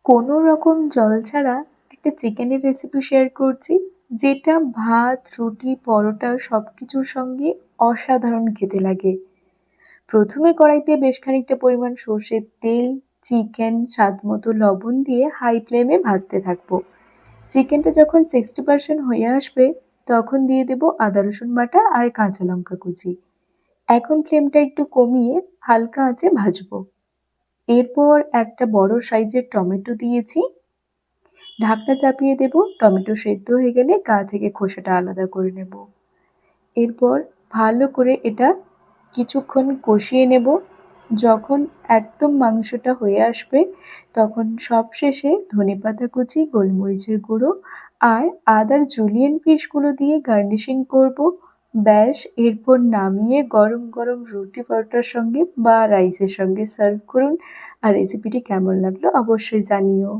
কোনো রকম জল ছাড়া একটা চিকেনের রেসিপি শেয়ার করছি, যেটা ভাত, রুটি, পরোটা সবকিছুর সঙ্গে অসাধারণ খেতে লাগে। প্রথমে কড়াইতে বেশ খানিকটা পরিমাণ সর্ষের তেল, চিকেন, স্বাদমতো লবণ দিয়ে হাই ফ্লেমে ভাজতে থাকবো। চিকেনটা যখন 60% হয়ে আসবে, তখন দিয়ে দেবো আদা রসুন বাটা আর কাঁচা লঙ্কা কুচি। এখন ফ্লেমটা একটু কমিয়ে হালকা আঁচে ভাজবো। এরপর একটা বড় সাইজের টমেটো দিয়েছি, ঢাকনা চাপিয়ে দেব। টমেটো সেদ্ধ হয়ে গেলে গা থেকে খোসাটা আলাদা করে নেব। এরপর ভালো করে এটা কিছুক্ষণ কষিয়ে নেব। যখন একদম মাংসটা হয়ে আসবে, তখন সবশেষে ধনেপাতা কুচি, গোলমরিচের গুঁড়ো আর আদার জুলিয়েন পিসগুলো দিয়ে গার্নিশিং করব। ব্যাস, এরপর নামিয়ে গরম গরম রুটি পরোটার সঙ্গে বা রাইসের সঙ্গে সার্ভ করুন। আর রেসিপিটি কেমন লাগলো অবশ্যই জানিও।